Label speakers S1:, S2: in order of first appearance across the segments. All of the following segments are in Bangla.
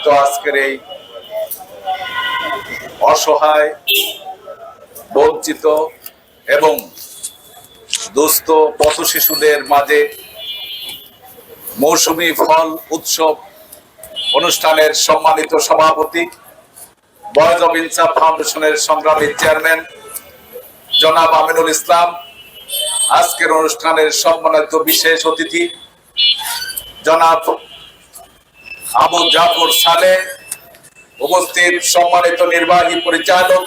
S1: আয়োজিত আজকের এই অসহায়, বঞ্চিত এবং দুস্থ পথ শিশুদের মাঝে মৌসুমী ফল উৎসব অনুষ্ঠানের সম্মানিত সভাপতি, বয়েজ অব ইনসাফ ফাউন্ডেশনের সংগ্রামী চেয়ারম্যান জনাব আমিনুল ইসলাম, আজকের অনুষ্ঠানের সম্মানিত বিশেষ অতিথি জনাব আবু জাফর সালেহ, উপস্থিত সম্মানিত নির্বাহী পরিচালক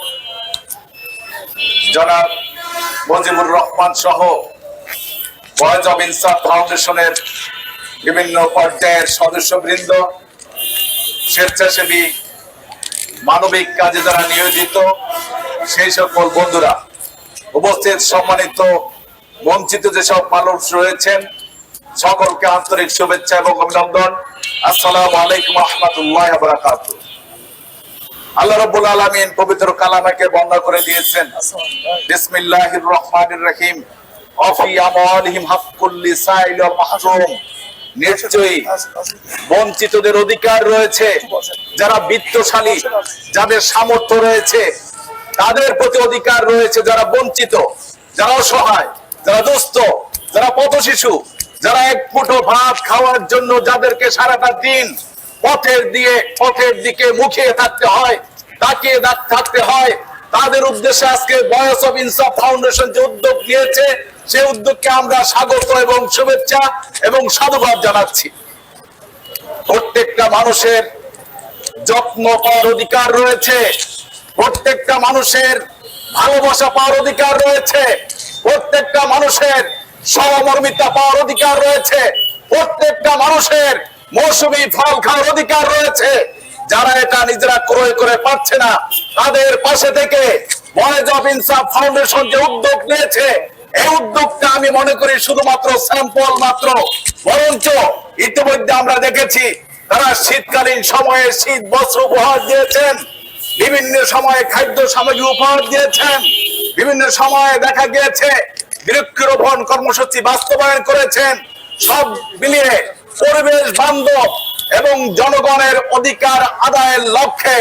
S1: জনাব মুজিবুর রহমান সহ বয়েজ অব ইনসাফ ফাউন্ডেশনের বিভিন্ন পর্যায়ের সদস্যবৃন্দ, স্বেচ্ছাসেবী মানবিক কাজে যারা নিয়োজিত সেই সকল বন্ধুরা, উপস্থিত সম্মানিত বঞ্চিত যেসব মানুষ রয়েছেন সকলকে আন্তরিক শুভেচ্ছা এবং অভিনন্দন। আসসালামু আলাইকুম ওয়া রাহমাতুল্লাহি ওয়া বারাকাতুহু। আল্লাহ রাব্বুল আলামিন পবিত্র কালামকে বর্ণনা করে দিয়েছেন, বিসমিল্লাহির রহমানির রহিম, ওয়াফি আমওয়ালিহিম হাক্কুল লিসাইল ওয়াল মাহরুম। নিশ্চয়ই বঞ্চিতদের অধিকার রয়েছে, যারা বিত্তশালী, যাদের সামর্থ্য রয়েছে তাদের প্রতি অধিকার রয়েছে, যারা বঞ্চিত, যারা অসহায়, যারা দুস্থ, যারা পথ শিশু, যারা এক মুঠো ভাত খাওয়ার জন্য যাদেরকে সারাটা দিন পথের দিকে মুখিয়ে থাকতে হয়, তাকিয়ে থাকতে হয়, তাদের উদ্দেশ্যে আজকে বয়েজ অব ইনসাফ ফাউন্ডেশন যে উদ্যোগ নিয়েছে সেই উদ্যোগকে আমরা স্বাগত এবং শুভেচ্ছা এবং সাধুবাদ জানাচ্ছি। প্রত্যেকটা মানুষের যত্ন পাওয়ার অধিকার রয়েছে, প্রত্যেকটা মানুষের ভালোবাসা পাওয়ার অধিকার রয়েছে, প্রত্যেকটা মানুষের সহমর্মিতা পাওয়ার অধিকার রয়েছে, প্রত্যেকটা মানুষের মৌসুমী ফল খাওয়ার অধিকার রয়েছে। যারা এটা নিজেরা ক্রয় করে পাচ্ছে না তাদের পাশে থেকে বয়েজ অব ইনসাফ ফাউন্ডেশন যে উদ্যোগ নিয়েছে এই উদ্যোগটা আমি মনে করি শুধুমাত্র স্যাম্পল মাত্র, বরঞ্চ ইতিমধ্যে আমরা দেখেছি তারা শীতকালীন সময়ে শীত বস্ত্র উপহার দিয়েছেন, বিভিন্ন সময়ে খাদ্য সামগ্রী উপহার দিয়েছেন, বিভিন্ন সময়ে দেখা গিয়েছে বৃক্ষরোপণ কর্মসূচি বাস্তবায়ন করেছেন। সব মিলিয়ে পরিবেশ বান্ধব এবং জনগণের অধিকার আদায়ের লক্ষ্যে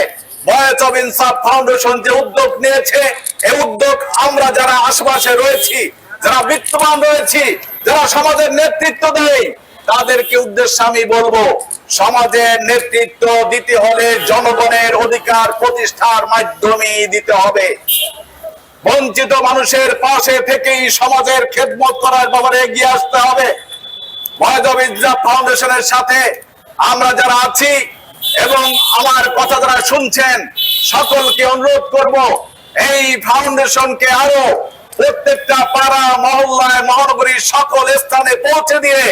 S1: বয়েজ অব ইনসাফ ফাউন্ডেশন যে উদ্যোগ নিয়েছে এই উদ্যোগ আমরা যারা আশেপাশে রয়েছি, যারা বিত্তবান রয়েছি, যারা সমাজের নেতৃত্ব দেয় তাদেরকে উদ্দেশ্যে আমি বলবো, সমাজের নেতৃত্ব দিতে হলে জনগণের অধিকার প্রতিষ্ঠার মাধ্যমে দিতে হবে। বঞ্চিত মানুষের পাশে থেকেই সমাজের খেদমত করার ব্যাপারে এগিয়ে আসতে হবে। বয়েজ অব ইনসাফ ফাউন্ডেশনের সাথে আমরা যারা আছি এবং আমার কথা যারা শুনছেন সকলকে অনুরোধ করব, এই ফাউন্ডেশনকে আরো প্রত্যেকটা পাড়া, মহল্লায়, মহানগরীর সকল স্থানে পৌঁছে দিয়ে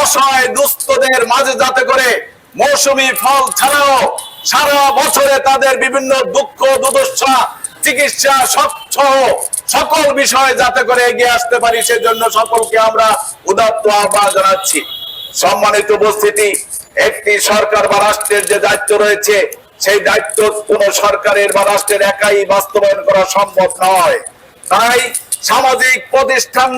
S1: অসহায় দুস্থদের মাঝে যাতে করে মৌসুমী ফল ছাড়াও সারা বছরে তাদের বিভিন্ন দুঃখ দুর্দশা, চিকিৎসা সকল বিষয়ে যাতে করে এগিয়ে আসতে পারি সেজন্য সকলকে আমরা উদাত্ত আহ্বান জানাচ্ছি। সম্মানিত উপস্থিতি, একটি সরকার বা রাষ্ট্রের যে দায়িত্ব রয়েছে সেই দায়িত্ব কোন সরকারের বা রাষ্ট্রের একাই বাস্তবায়ন করা সম্ভব নয়। তাই সামাজিক প্রতিষ্ঠান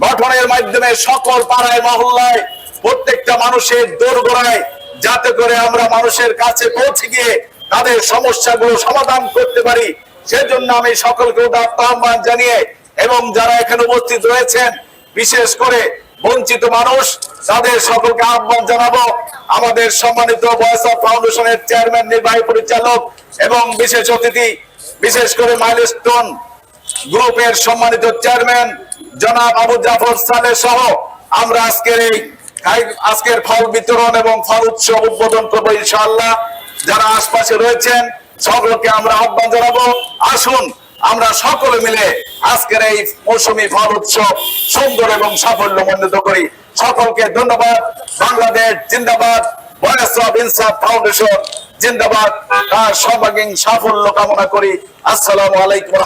S1: গঠনের মাধ্যমে সকল পাড়ায় মহল্লায় প্রত্যেকটা মানুষের দোরগোড়ায় যাতে করে আমরা মানুষের কাছে পৌঁছে গিয়ে তাদের সমস্যাগুলো সমাধান করতে পারি সেজন্য আমি সকলকে উদাত্ত আহ্বান জানিয়ে এবং যারা এখানে উপস্থিত রয়েছেন বিশেষ করে বঞ্চিত মানুষ তাদের সকলকে আহ্বান জানাবো, আমাদের সম্মানিত বয়েজ অব ফাউন্ডেশনের চেয়ারম্যান, নির্বাহী পরিচালক এবং বিশেষ অতিথি, বিশেষ করে মাইলস্টোন গ্রুপের সম্মানিত চেয়ারম্যান জনাব আবু জাফর সালেহ সহ আমরা আজকের ফল বিতরণ এবং ফল উৎসব উদ্বোধন করবো ইনশাআল্লাহ। যারা আশপাশে রয়েছেন সকলকে আমরা আহ্বান জানাবো, আসুন আমরা সকলে মিলে আজকের এই মৌসুমী ফল উৎসব সুন্দর এবং সাফল্যমণ্ডিত করি। সকলকে ধন্যবাদ। বাংলাদেশ জিন্দাবাদ, বয়েজ অব ইনসাফ ফাউন্ডেশন জিন্দাবাদ। তার সর্বাঙ্গীন সাফল্য কামনা করি। আসসালামু আলাইকুম।